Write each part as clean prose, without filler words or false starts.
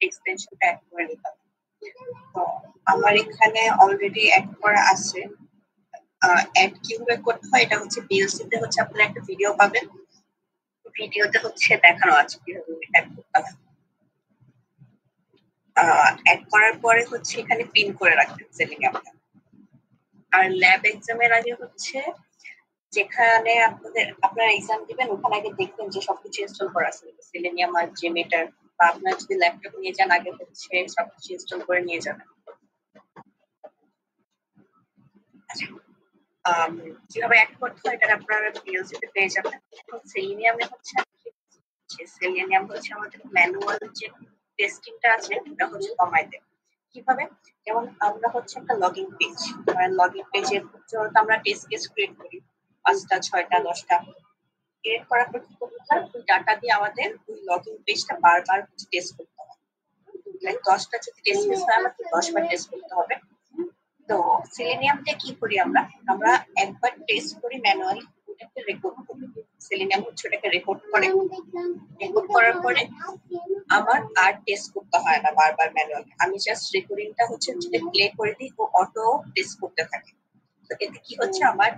এক্সটেনশনটা add করে নিতে হবে। তো আমার এখানে অলরেডি অ্যাড করা আছে। অ্যাড কিভাবে করতে হয় এটা হচ্ছে পিএলসি তে হচ্ছে আপনারা একটা ভিডিও পাবেন, ভিডিওতে হচ্ছে দেখানো আছে কিভাবে অ্যাড করতে হয়। অ্যাড করার পরে হচ্ছে এখানে পিন করে রাখবেন সেলিনিয়ামটা। আর ল্যাব এক্সামের আগে হচ্ছে যেখানে আপনারা এক্সাম দিবেন ওখানে আগে দেখবেন যে সবকিছু ইনস্টল করা আছে সেলেনিয়াম আর জেমেটার, বা আপনারা যদি ল্যাপটপ নিয়ে যান আগে হচ্ছে সবকিছু ইনস্টল করে নিয়ে যাবেন। কিভাবে অ্যাড করতে হয় এটা আপনারা পিএলসি তে পেয়ে যাবেন। সেলেনিয়ামে হচ্ছে সেলেনিয়াম হচ্ছে আমাদের ম্যানুয়াল যে টেস্টিংটা আছে এটা হচ্ছে কমাই দেয়। কিভাবে? যেমন আমরা হচ্ছে একটা লগইন পেজ, লগইন পেজের জন্য আমরা টেস্ট কেস ক্রিয়েট করি 5টা 6টা 10টা। ক্রিয়েট করার পর কি করতে হয়, ওই ডাটা দিয়ে আমাদের ওই লগইন পেজটা বারবার টেস্ট করতে হয়। লাইক 10টা যদি টেস্ট কেস হয় আমাদের 10 বার টেস্ট করতে হবে। তো সেলেনিয়ামটা কি করি আমরা একবার টেস্ট করি ম্যানুয়ালি, ওটাকে রেকর্ড করি। সেলেনিয়াম হচ্ছে ওটাকে রেকর্ড করে, রেকর্ড করার পরে আমার আর টেস্ট করতে হয় না বারবার ম্যানুয়ালি। আমি জাস্ট রেকর্ডিংটা হচ্ছে যদি প্লে করে দিই ও অটো টেস্ট করতে থাকে। তো এতে কি হচ্ছে আমার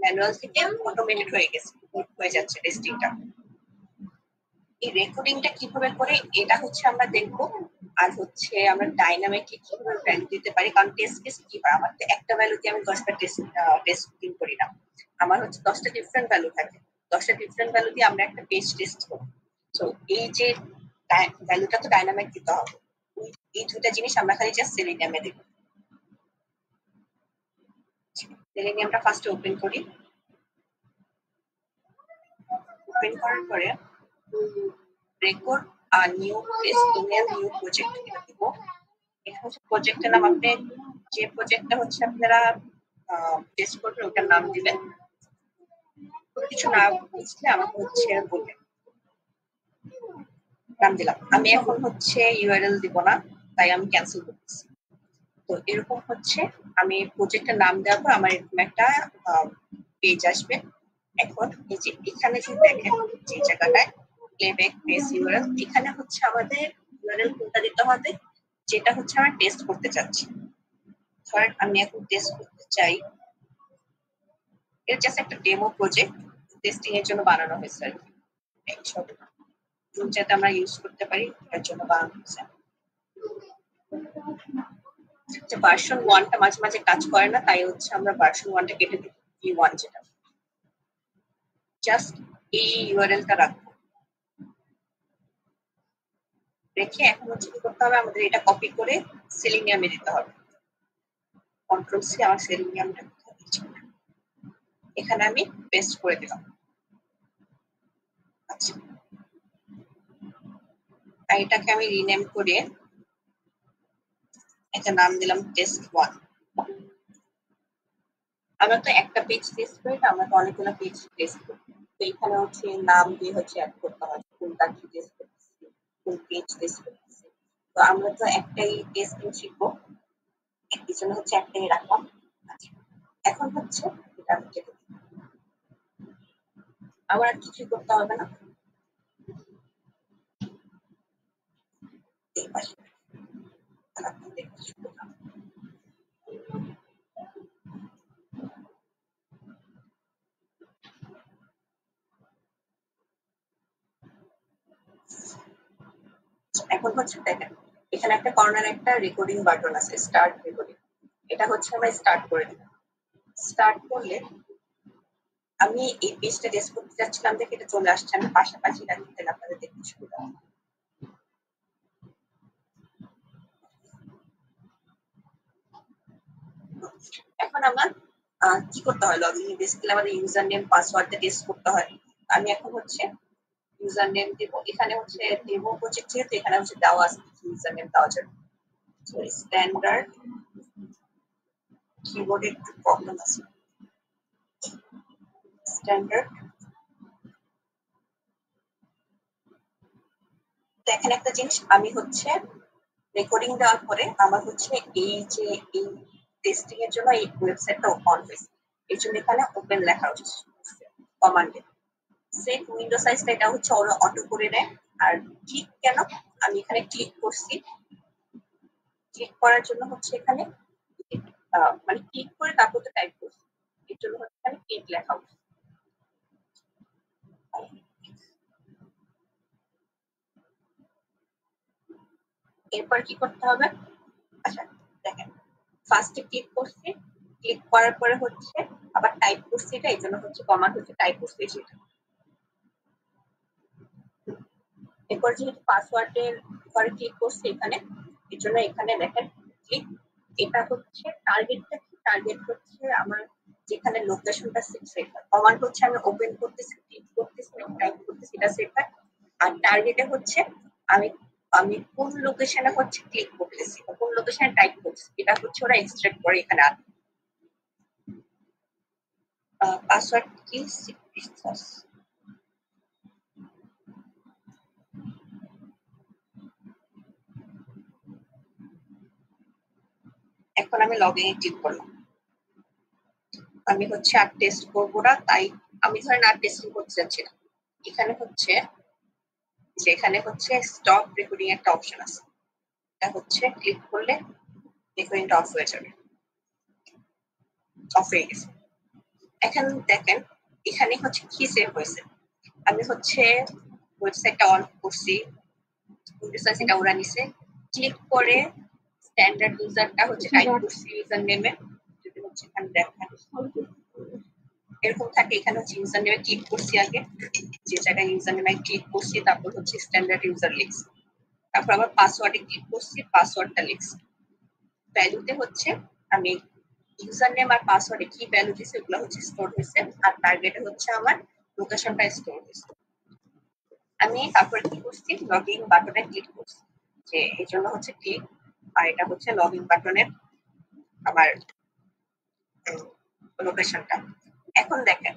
ম্যানুয়াল থেকে অটোমেটেড হয়ে যাচ্ছে টেস্টিংটা। এই রেকর্ডিংটা কিভাবে করে এটা হচ্ছে আমরা দেখবো। আর হচ্ছে আমরা ডাইনামিকলি কিভাবে ভ্যালু দিতে পারি, কারণ টেস্ট কেস কি হয়, আমার তো একটা ভ্যালু দিয়ে আমি 10টা টেস্টিং করি না, আমার হচ্ছে 10টা ডিফারেন্ট ভ্যালু থাকে। 10টা ডিফারেন্ট ভ্যালু দিয়ে আমরা একটা পেজ টেস্ট করি। তো এই যে ভ্যালুটা তো ডাইনামিক দিতে হবে, এই দুটা জিনিস আমরা খালি জাস্ট সেলেনিয়ামে দেব। সেলেনিয়ামটা ফার্স্টে ওপেন করি, ওপেন করার পরে রেকর্ড আর new test email new project এটা দিব। এটা হচ্ছে প্রজেক্টের নাম, আপনি যে প্রজেক্টটা হচ্ছে আপনারা টেস্ট করবেন ওটার নাম দিবেন। কিছু না বুঝলে আমাকে হচ্ছে বলবেন, নাম দিলাম। আমি এখন হচ্ছে ইউআরএল দিব না, তাই আমি ক্যান্সেল করতেছি। তো এরকম হচ্ছে আমি প্রজেক্টের নাম দেওয়ার পর আমার এরকম একটা পেজ আসবে। এখন এই যে এখানে যদি দেখেন যে জায়গাটায় প্লেব্যাক পেজ ইউআরএল, এখানে হচ্ছে আমাদের ইউআরএল কোনটা দিতে হবে যেটা হচ্ছে আমরা টেস্ট করতে চাচ্ছি। ধরেন আমি এখন টেস্ট করতে চাই, এটা জাস্ট একটা ডেমো প্রজেক্ট টেস্টিং এর জন্য বানানো হয়েছে আর কি, যাতে আমরা ইউজ করতে পারি এর জন্য বানানো হয়েছে। ভার্সন 1টা মাঝে মাঝে কাজ করে না, তাই হচ্ছে আমরা ভার্সন 1টা কেটে দিই, V1 যেটা। জাস্ট এই ইউআরএলটা রাখবো, রেখে এখন হচ্ছে কি করতে হবে, আমাদের এটা কপি করে সেলেনিয়ামে দিতে হবে। কন্ট্রোল সি, আমার সেলেনিয়ামটা এখানে আমি পেস্ট করে দিলাম। আচ্ছা, এটাকে আমি রিনেম করে একটা নাম দিলাম test1। আমরা তো একটা পেজ টেস্ট করি না, আমরা তো অনেকগুলো পেজ টেস্ট করি। তো এখানে হচ্ছে নাম দিয়ে হচ্ছে অ্যাড করতে হয় কোনটা কি টেস্ট করতেছি, কোন পেজ টেস্ট করতেছি। তো আমরা তো একটাই টেস্টিং শিখবো, এই জন্য হচ্ছে একটাই রাখলাম। আচ্ছা, এখন হচ্ছে এটা হচ্ছে আবার আর কিছুই করতে হবে না। এই পাশে এখন হচ্ছে দেখেন এখানে একটা কর্নার একটা রেকর্ডিং বাটন আছে, স্টার্ট রেকর্ডিং। এটা হচ্ছে আমরা স্টার্ট করে দিব। স্টার্ট করলে আমি এই পেজটা টেস্ট করতে যাচ্ছিলাম দেখে এটা চলে আসছে, আমি পাশাপাশি রাখতে আপনাদের দেখতে সুবিধা হবে। এখন আমার কি করতে হয়, লগইন বেসিক্যালি আমাদের ইউজার নেম পাসওয়ার্ডটা টেস্ট করতে হয়। আমি এখন হচ্ছে ইউজার নেম দিব, এখানে হচ্ছে ডেমো প্রজেক্ট যেহেতু এখানে হচ্ছে দেওয়া আছে ইউজার নেম দেওয়া যাবে। স্ট্যান্ডার্ড কিবোর্ডে একটু প্রবলেম আছে, স্ট্যান্ডার্ড। দেখেন একটা জিনিস, আমি হচ্ছে রেকর্ডিং দেওয়ার পরে আমার হচ্ছে এই যে এই টেস্টিং এর জন্য এই ওয়েবসাইটটা অন হয়েছে, এর জন্য এখানে ওপেন লেখা হচ্ছে কমান্ডে। সেট উইন্ডো সাইজটা এটা হচ্ছে ওরা অটো করে নেয়। আর ঠিক কেন, আমি এখানে ক্লিক করছি, ক্লিক করার জন্য হচ্ছে এখানে মানে ক্লিক করে তারপর তো টাইপ করছি, এর জন্য হচ্ছে এখানে ক্লিক লেখা উচিত। এরপর কি করতে হবে? আচ্ছা দেখেন, ফার্স্টে ক্লিক করছি, ক্লিক করার পরে হচ্ছে আবার টাইপ করছি, এটা এই জন্য হচ্ছে কমান্ড হচ্ছে টাইপ করছি সেটা। এরপর যেহেতু পাসওয়ার্ডের পরে ক্লিক করছি এখানে, এর জন্য এখানে দেখেন ক্লিক, এটা হচ্ছে টার্গেটটা কি, টার্গেট হচ্ছে আমার যেখানে লোকেশনটা সেট হয়। কমান্ড হচ্ছে আমি ওপেন করতেছি, ক্লিক করতেছি, টাইপ করতেছি, এটা সেট হয়। আর টার্গেটে হচ্ছে আমি আমি কোন লোকেশনে হচ্ছে ক্লিক করতেছি, কোন লোকেশনে টাইপ করতেছি, এটা হচ্ছে ওরা এক্সট্রাক্ট করে এখানে আনে। পাসওয়ার্ড কি এখন আমি লগ ইন ক্লিক করলাম। আমি হচ্ছে আর টেস্ট করবো না, তাই আমি ধরেন আর টেস্টিং করতে যাচ্ছি না। এখানে হচ্ছে যেখানে হচ্ছে স্টপ রেকর্ডিং একটা অপশন আছে, এটা হচ্ছে ক্লিক করলে রেকর্ডিংটা অফ হয়ে যাবে, অফ হয়ে গেছে। এখন দেখেন এখানে হচ্ছে কি সেভ হয়েছে, আমি হচ্ছে ওয়েবসাইটটা অন করছি, এটা ওরা নিছে, ক্লিক করে স্ট্যান্ডার্ড ইউজারটা হচ্ছে টাইপ করছি ইউজার নেমে, যদি হচ্ছে এখানে দেখেন এরকম থাকে, এখানে হচ্ছে ইউজার নেমে ক্লিক করছি, আগে যে জায়গায় ইউজার নেমে ক্লিক করছি তারপর হচ্ছে স্ট্যান্ডার্ড ইউজার লিখছি, তারপর আবার পাসওয়ার্ডে ক্লিক করছি, পাসওয়ার্ডটা লিখছি। ভ্যালুতে হচ্ছে আমি ইউজার নেম আর পাসওয়ার্ডে কি ভ্যালু দিছি ওগুলো হচ্ছে স্টোর হয়েছে, আর টার্গেটে হচ্ছে আমার লোকেশনটা স্টোর হয়েছে। আমি তারপর কি করছি, লগ ইন বাটনে ক্লিক করছি, যে এই জন্য হচ্ছে ক্লিক, আর এটা হচ্ছে লগ ইন বাটনের আমার লোকেশনটা। এখন দেখেন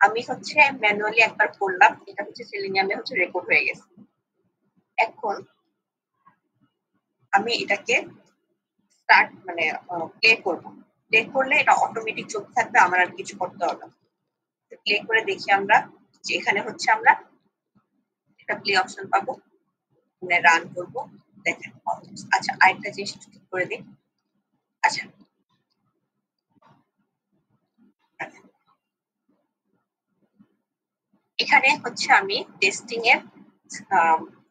আমি হচ্ছে ম্যানুয়ালি একবার করলাম, এটা হচ্ছে সেলেনিয়ামে হচ্ছে রেকর্ড হয়ে গেছে। এখন আমি এটাকে স্টার্ট মানে প্লে করব, প্লে করলে এটা অটোমেটিক চলতে থাকবে, আমার আর কিছু করতে হবে না। প্লে করে দেখি আমরা যে এখানে হচ্ছে আমরা একটা প্লে অপশন পাবো, মানে রান করব, দেখেন। আচ্ছা আরেকটা জিনিস ঠিক করে দিই। আচ্ছা এখানে হচ্ছে আমি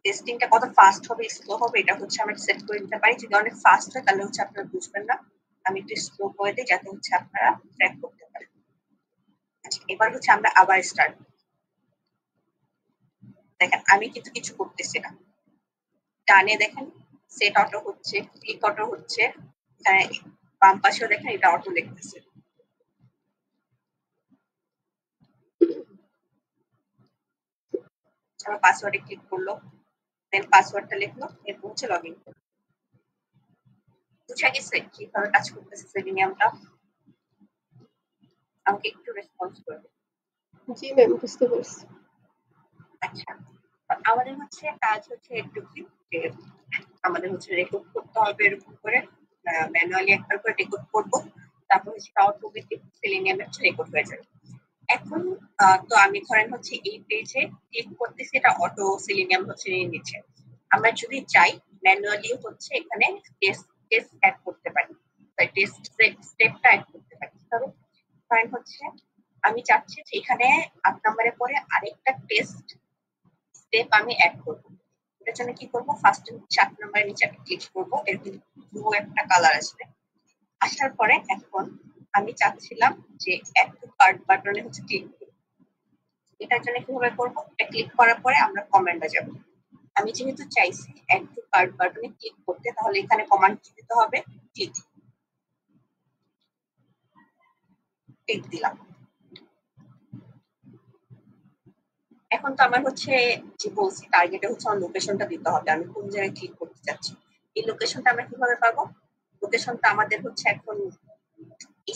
টেস্টিংটা কত ফাস্ট হবে স্লো হবে এটা হচ্ছে আমরা সেট করে দিতে পারি। যদি অনেক ফাস্ট হয় তাহলে হচ্ছে আপনারা বুঝবেন না, আমি একটু স্লো করে দিই যাতে হচ্ছে আপনারা ট্র্যাক করতে পারেন। আচ্ছা এবার হচ্ছে আমরা আবার স্টার্ট, দেখেন আমি কিন্তু কিছু করতেছি না, ডানে দেখেন সেট অটো হচ্ছে, ক্লিক অটো হচ্ছে, বাম পাশেও দেখেন এটা অটো লিখতেছে। আমার পাসওয়ার্ডে ক্লিক করলো, দেন পাসওয়ার্ডটা লিখলো, এরপর হচ্ছে লগ ইন করলো। বুঝা গেছে কিভাবে কাজ করতেছে সেলিনিয়ামটা? আমাকে একটু রেসপন্স করবে। জি ম্যাম, বুঝতে পারছি। আচ্ছা আমাদের হচ্ছে কাজ হচ্ছে এটুকুই, যে আমাদের হচ্ছে রেকর্ড করতে হবে এরকম করে, ম্যানুয়ালি একবার করে রেকর্ড করবো, তারপর হচ্ছে অটোমেটিক সেলেনিয়ামে হচ্ছে রেকর্ড হয়ে যাবে। এখন তো আমি ধরেন হচ্ছে এই পেজে ক্লিক করতেছি, এটা অটো সেলেনিয়াম হচ্ছে নিয়ে নিচ্ছে। আমরা যদি চাই ম্যানুয়ালি হচ্ছে এখানে টেস্ট অ্যাড করতে পারি, টেস্ট স্টেপটা অ্যাড করতে পারি। তবে ধরেন হচ্ছে আমি চাচ্ছি যে এখানে 8 নম্বরের পরে আরেকটা টেস্ট স্টেপ আমি অ্যাড করবো। এটার জন্য কি করবো, ফার্স্ট 8 নম্বরের নিচে একটা ক্লিক করবো, এরকম ব্লু একটা কালার আসবে। আসার পরে এখন আমি চাচ্ছিলাম যে অ্যাড টু কার্ট বাটনে হচ্ছে ক্লিক করবো। এটার জন্য কিভাবে করবো, এটা ক্লিক করার পরে আমরা কমেন্টে যাব। আমি যেহেতু চাইছি অ্যাড টু কার্ট বাটনে ক্লিক করতে, তাহলে এখানে কমান্ড কি দিতে হবে, ক্লিক, ক্লিক দিলাম। এখন তো আমার হচ্ছে যে বলছি টার্গেটে হচ্ছে আমার লোকেশনটা দিতে হবে, আমি কোন জায়গায় ক্লিক করতে চাচ্ছি। এই লোকেশনটা আমরা কিভাবে পাবো, লোকেশনটা আমাদের হচ্ছে এখন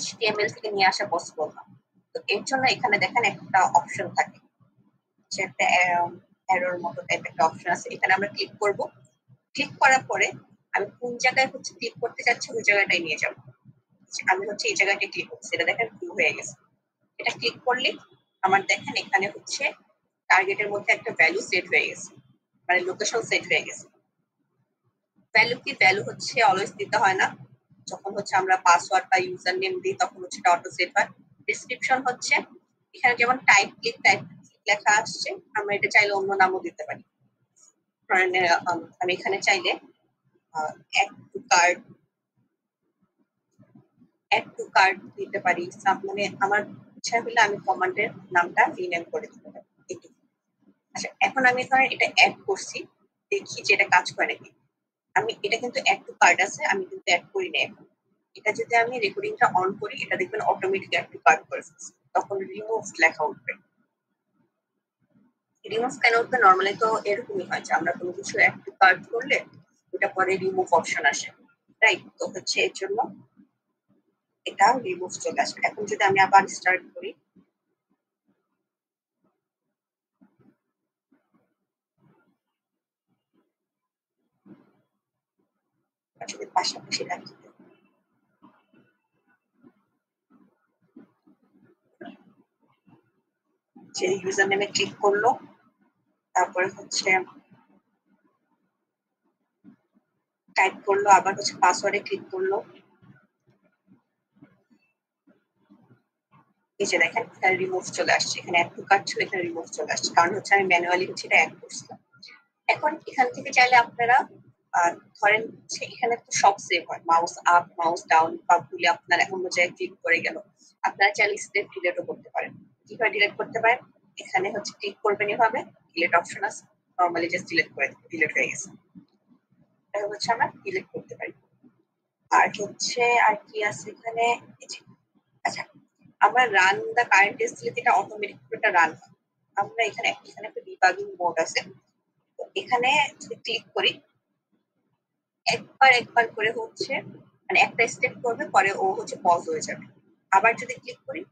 HTML থেকে নিয়ে আসা পসিবল না। তো এর জন্য এখানে দেখেন একটা অপশন থাকে, যে একটা এরর মতো টাইপ একটা অপশন আছে, এখানে আমরা ক্লিক করব। ক্লিক করার পরে আমি কোন জায়গায় হচ্ছে ক্লিক করতে চাচ্ছি ওই জায়গাটায় নিয়ে যাব। আমি হচ্ছে এই জায়গাটায় ক্লিক করছি, এটা দেখেন ব্লু হয়ে গেছে। এটা ক্লিক করলে আমার দেখেন এখানে হচ্ছে টার্গেটের মধ্যে একটা ভ্যালু সেট হয়ে গেছে, মানে লোকেশন সেট হয়ে গেছে। ভ্যালু কি? ভ্যালু হচ্ছে অলওয়েজ দিতে হয় না। যখন হচ্ছে আমরা পাসওয়ার্ড বা ইউজার নেম দিই তখন হচ্ছে এটা অটো সেভ হয়। ডেসক্রিপশন হচ্ছে এখানে যেমন টাইপ ক্লিক লেখা আসছে, আমরা এটা চাইলে অন্য নামও দিতে পারি। আমি এখানে চাইলে অ্যাড টু কার্ড দিতে পারি। মানে আমার ইচ্ছা হলে আমি কমান্ডের নামটা রিনেম করে দিতে পারি। আচ্ছা, এখন আমি এখানে এটা অ্যাড করছি, দেখি যে এটা কাজ করে নাকি। আমি এটা কিন্তু অ্যাড টু কার্ড আছে, আমি কিন্তু অ্যাড করি না এখন। এটা যদি আমি রেকর্ডিংটা অন করি, এটা দেখবেন অটোমেটিক অ্যাড টু কার্ড করে ফেলছে। তখন রিমুভ লেখা উঠবে। রিমুভ কেন উঠবে? নর্মালি তো এরকমই হয় যে আমরা কোনো কিছু অ্যাড টু কার্ড করলে ওটা পরে রিমুভ অপশন আসে, রাইট? তো হচ্ছে এর জন্য এটা রিমুভ চলে আসবে। এখন যদি আমি আবার স্টার্ট করি, আসলে পাশাপাশি রাখি, যে ইউজার নেমে ক্লিক করলো, তারপরে হচ্ছে টাইপ করলো, আবার হচ্ছে পাসওয়ার্ডে ক্লিক করলো। এই যে দেখেন এখানে রিমুভ চলে আসছে, এখানে অ্যাড টু কার্ড ছিল, এখানে রিমুভ চলে আসছে, কারণ হচ্ছে আমি ম্যানুয়ালি হচ্ছে এটা অ্যাড করছিলাম। এখন এখান থেকে চাইলে আপনারা ধরেন হচ্ছে এখানে তো সব সেভ হয়, মাউস আপ মাউস ডাউন বা ভুলে আপনার অন্য জায়গায় ক্লিক করে গেল, আপনারা চাইলে স্টেপ ডিলিটও করতে পারেন। কিভাবে ডিলিট করতে পারেন? এখানে হচ্ছে ক্লিক করবেন, এভাবে ডিলিট অপশন আছে, নর্মালি জাস্ট ডিলিট করে ডিলিট হয়ে গেছে। এটা হচ্ছে আমরা ডিলিট করতে পারি। আর হচ্ছে আর কি আছে এখানে? আচ্ছা, আমরা রান দা কারেন্ট টেস্ট দিলে এটা অটোমেটিক এটা রান হয়। আমরা এখানে একটা ডিবাগিং মোড আছে, তো এখানে যদি ক্লিক করি, একবার করে হচ্ছে মানে একটা স্টেপ করবে, পরে ও হচ্ছে পজ হয়ে যাবে। আবার যদি ক্লিক করি,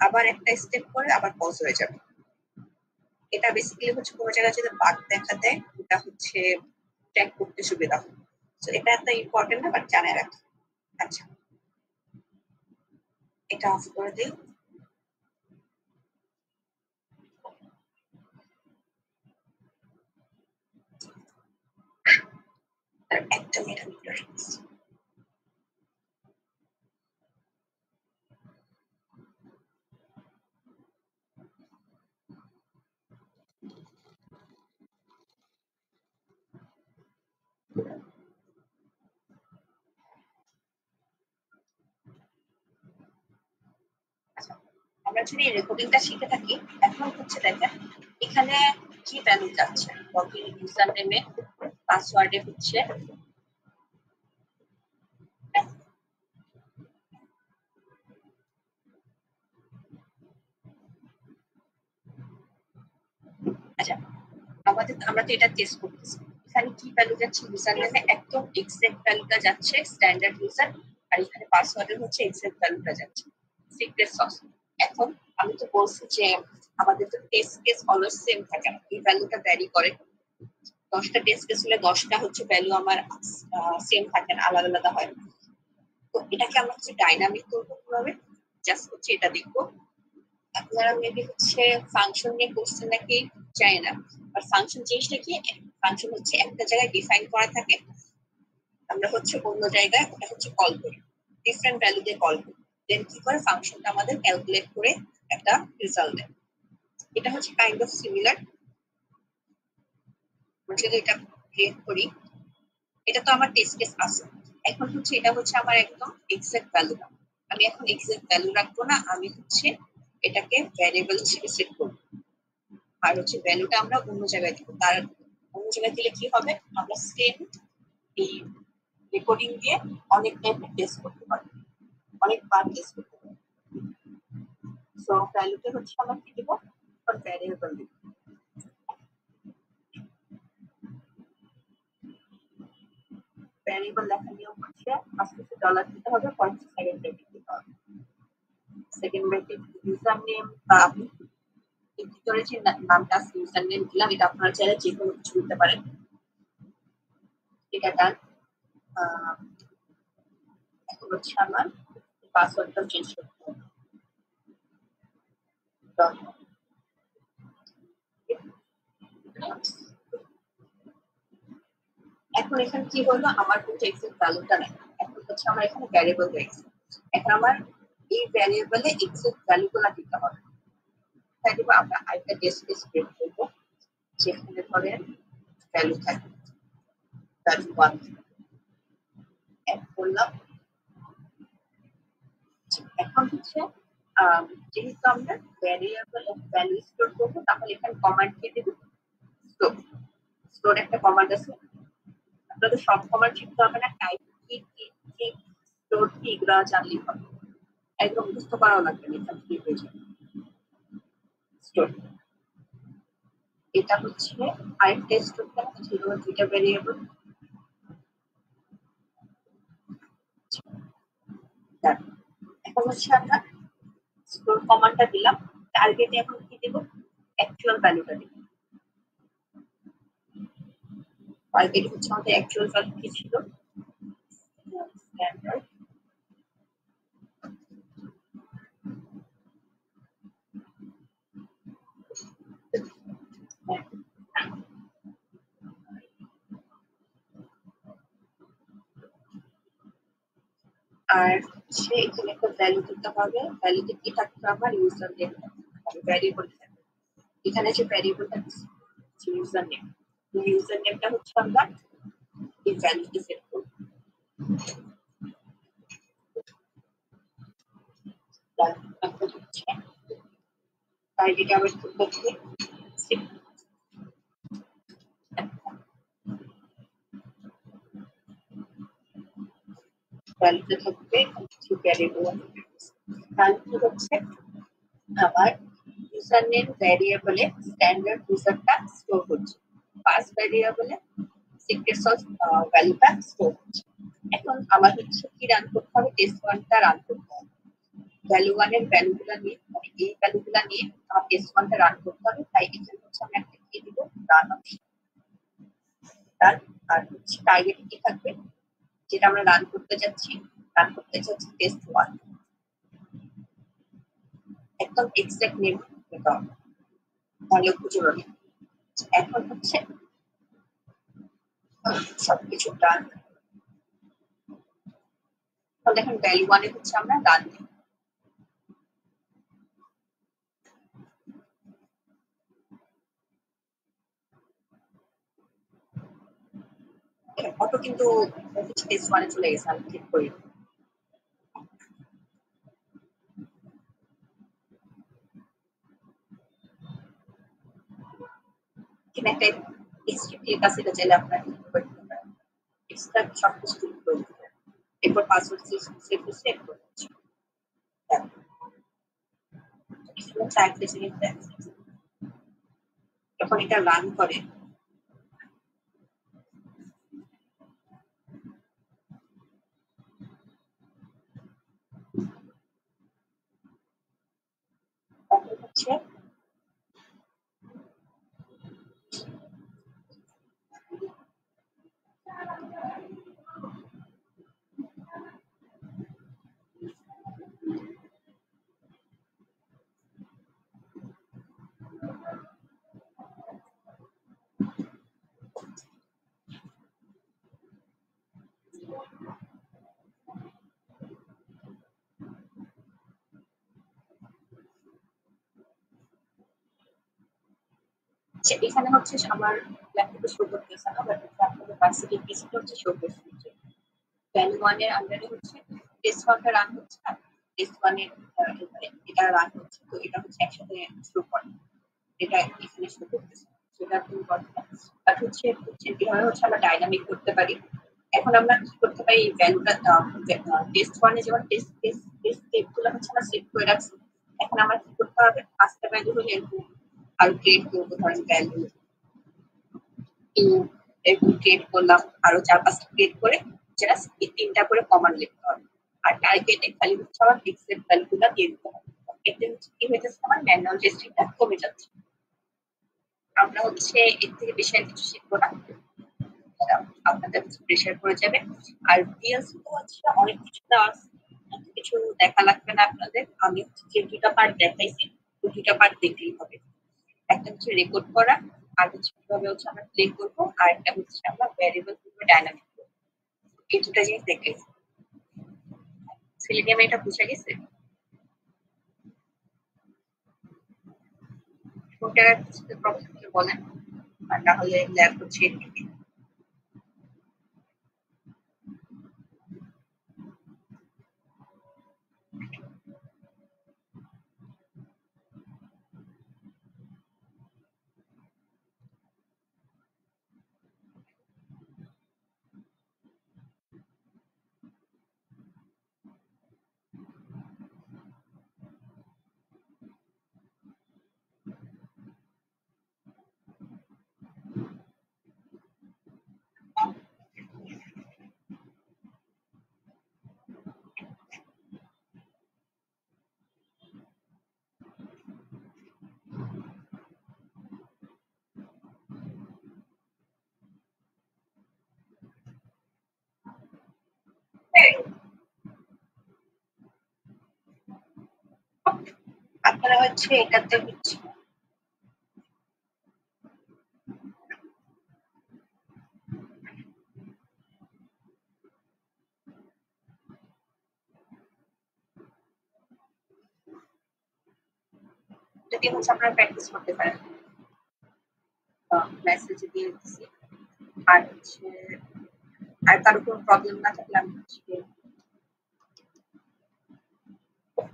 আবার একটা স্টেপ করে আবার পজ হয়ে যাবে। এটা বেসিক্যালি হচ্ছে কোনো জায়গায় যদি বাগ দেখা দেয়, এটা হচ্ছে ট্র্যাক করতে সুবিধা হয়। তো এটা এত ইম্পর্টেন্ট না, বাট জানা রাখি। আচ্ছা, এটা অফ করে দিই। একটা মিনিট। আচ্ছা, আমরা যদি রেকর্ডিংটা শিখে থাকি, এখন হচ্ছে দেখেন এখানে কি ভ্যালু যাচ্ছে, লগইন ইউজার নেমে পাসওয়ার্ডে হচ্ছে আচ্ছা, আমরা তো এটা টেস্ট করতেছি। এখানে কি ভ্যালু যাচ্ছে? ইউজার নেমে একদম এক্সাক্ট ভ্যালুটা যাচ্ছে স্ট্যান্ডার্ড ইউজার, আর এখানে পাসওয়ার্ডের হচ্ছে এক্সাক্ট ভ্যালুটা যাচ্ছে সিক্রেট সস। এখন আমি তো বলছি যে আমাদের তো টেস্ট কেস অলওয়েজ সেম থাকে না, এই ভ্যালুটা ভ্যারি করে। 10টা টেস্ট কেস হলে 10টা হচ্ছে ভ্যালু আমার সেম থাকে না, আলাদা আলাদা হয়। তো এটাকে আমরা হচ্ছে ডাইনামিক করবো কিভাবে? জাস্ট হচ্ছে এটা দেখবো। আপনারা মেবি হচ্ছে ফাংশন নিয়ে করছেন নাকি জানি না, আর ফাংশন জিনিসটা কি? ফাংশন হচ্ছে একটা জায়গায় ডিফাইন করা থাকে, আমরা হচ্ছে অন্য জায়গায় ওটা হচ্ছে কল করি, ডিফারেন্ট ভ্যালু দিয়ে কল করি, দেন কি করে ফাংশনটা আমাদের ক্যালকুলেট করে একটা রেজাল্ট দেয়। এটা হচ্ছে কাইন্ড অফ সিমিলার। যদি এটা ক্রিয়েট করি, এটা তো আমার টেস্ট কেস আছে। এখন হচ্ছে এটা হচ্ছে আমার একদম এক্সাক্ট ভ্যালু না, আমি এখন এক্সাক্ট ভ্যালু রাখবো না, আমি হচ্ছে এটাকে ভ্যারিয়েবল হিসেবে সেট করবো। আর হচ্ছে ভ্যালুটা আমরা অন্য জায়গায় দিব। তার অন্য জায়গায় দিলে কি হবে? আমরা সেম এই রেকর্ডিং দিয়ে অনেক টাইপের টেস্ট করতে পারবো, অনেকবার টেস্ট করতে পারবো। সো ভ্যালুতে হচ্ছে আমরা কি দিব? ভ্যারিয়েবল দিব। ভ্যারিয়েবল লেখার নিয়ম হচ্ছে ফার্স্ট হচ্ছে ডলার দিতে হবে, পরে সেকেন্ড ব্র্যাকেট দিতে হবে। সেকেন্ড ব্র্যাকেট ইউজার নেম বা আমি এর ভিতরে যে নামটা ইউজার নেম দিলাম, এটা আপনারা চাইলে যে কোনো কিছু দিতে পারেন। এটা ডান। এখন হচ্ছে আমার পাসওয়ার্ডটা চেঞ্জ করতে হবে। এখন এখানে কি হলো, আমার কিন্তু এক্সের ভ্যালুটা নেই, এখন হচ্ছে আমার এখানে ভ্যারিয়েবল রয়েছে। এখন আমার এই ভ্যারিয়েবলে এক্সের ভ্যালুগুলো দিতে হবে। তাই দিব আমরা আরেকটা টেস্ট কেস ক্রিয়েট করবো, যেখানে ধরেন ভ্যালু থাকবে, ভ্যালু 1 অ্যাড করলাম। এখন হচ্ছে যেহেতু আমরা ভ্যারিয়েবল ভ্যালু স্টোর করবো, তাহলে এখানে কমান্ড দিয়ে দেব স্টোর। স্টোর একটা কমান্ড আছে, আপনাদের সব কমান্ড শিখতে হবে না, টাইপ কি স্টোর কি এগুলো জানলেই হবে, একদম মুখস্থ করাও লাগবে না, এখান থেকে হয়ে যাবে স্টোর। এটা হচ্ছে আরেকটা স্টোর ছিল, দুইটা ভ্যারিয়েবল। এখন হচ্ছে আমরা স্টোর কমান্ডটা দিলাম, টার্গেটে এখন কি দেব, অ্যাকচুয়াল ভ্যালুটা দেব। টার্গেট হচ্ছে আমাদের অ্যাকচুয়াল ভ্যালু কি ছিল, স্ট্যান্ডার্ড আর হচ্ছে এখানে একটা ভ্যালু দিতে হবে, ভ্যালুতে কি থাকবে, আমার ইউজার নেম ভ্যারিয়েবল থাকবে। এখানে যে ভ্যারিয়েবলটা ইউজার নেম, ইউজার নেমটা হচ্ছে আমরা এই ভ্যালুতে সেট করব। তারপর হচ্ছে টার্গেট আবার কি করতে, ভ্যালুতে থাকবে কিছু ভ্যারিয়েবল। ভ্যালু হচ্ছে আমার ইউজার নেম ভ্যারিয়েবলে স্ট্যান্ডার্ড ইউজারটা স্টোর হচ্ছে, ফার্স্ট ভ্যারিয়েবলে সিক্রেট সস ভ্যালুটা স্টোর হচ্ছে। এখন আমার হচ্ছে কি রান করতে হবে, টেস্ট ওয়ানটা রান করতে হবে। ভ্যালু ওয়ানের ভ্যালুগুলো নিয়ে, মানে এই ভ্যালুগুলো নিয়ে আমার টেস্ট ওয়ানটা রান করতে হবে। তাই এখানে হচ্ছে আমি একটা কি দিব, রান অপশন। আর হচ্ছে টার্গেট কি থাকবে, যেটা আমরা রান করতে যাচ্ছি টেস্ট ওয়ান, একদম এক্সাক্ট নেম দিতে হবে, তাহলে খুঁজে পাবে। এখন হচ্ছে সবকিছু ডান। দেখেন ভ্যালু ওয়ানে হচ্ছে আমরা রান দিই। অটো কিন্তু টেস্ট ওয়ানে চলে গেছে, আমি ক্লিক করি। এখানে একটা হিস্ট্রি ক্লিক আছে, এটা চাইলে আপনারা ক্লিক করে দিতে পারেন, এক্সট্রা সবকিছু ক্লিক করে দিতে পারেন। এরপর পাসওয়ার্ড সেভ করে দিচ্ছি। যখন এটা রান করে, তখন হচ্ছে এখানে হচ্ছে আমার ল্যাপটপে শো করতেছে না, বাট আপনাদের ভার্সিটির পিসিতে হচ্ছে শো করতেছে। ভ্যালু ওয়ানের আন্ডারে হচ্ছে টেস্ট ওয়ানটা রান হচ্ছে, আর টেস্ট ওয়ানের এটা রান হচ্ছে, তো এটা হচ্ছে একসাথে শো করে, এটা এখানে শো করতেছে, সেটা আপনি করতে। আর হচ্ছে এভাবে হচ্ছে আমরা ডাইনামিক করতে পারি। এখন আমরা কি করতে পারি, এই ভ্যালুটা টেস্ট ওয়ানে যেমন টেস্ট স্টেপগুলো হচ্ছে আমরা সেট করে রাখছি। এখন আমরা কি করতে হবে, পাঁচটা ভ্যালু হলে এরকম আর ক্রিয়েট করবো, ধরেন ভ্যালু এরকম ক্রিয়েট করলাম, আরো 4-5টা ক্রিয়েট করে যেটা এই 3টা করে কমান্ড লিখতে হবে। আর টার্গেটে খালি হচ্ছে আমার ফিক্সড ভ্যালুগুলো দিয়ে দিতে হবে। এতে হচ্ছে কি হয়ে যাচ্ছে, আমার ম্যানুয়াল টেস্টিংটা কমে যাচ্ছে। আমরা হচ্ছে এর থেকে বেশি আর কিছু শিখবো না, আপনাদের প্রেশার পড়ে যাবে। আর পিএলসি তো হচ্ছে অনেক কিছু দেওয়া আছে, কিছু দেখা লাগবে না আপনাদের। আমি হচ্ছে যে 2টা পার্ট দেখাইছি, 2টা পার্ট দেখলেই হবে। একটা হচ্ছে রেকর্ড করা, আর হচ্ছে কিভাবে হচ্ছে আমরা প্লে করবো, আর একটা হচ্ছে আমরা ভ্যারিয়েবল কিভাবে ডাইনামিক করবো। এই দুটা জিনিস দেখে সেলেনিয়াম এটা বুঝে গেছে। কোনটার প্রবলেম কি বলেন, আর না হলে ল্যাব হচ্ছে আপনারা হচ্ছে এটাতে হচ্ছে যদি হচ্ছে আপনারা প্র্যাকটিস করতে পারেন, মেসেজ দিয়ে দিচ্ছি। আর হচ্ছে আর কারো কোনো প্রবলেম না থাকলে আমি হচ্ছে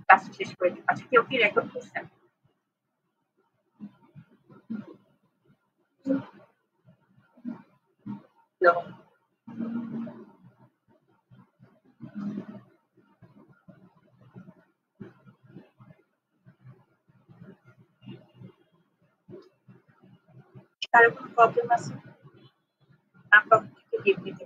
ক্লাস শেষ করে দিই। আচ্ছা, কেউ কি রেকর্ড করছেন? কারো কোনো প্রবলেম আছে? আমরা প্রবলেমকে লিভ দিতে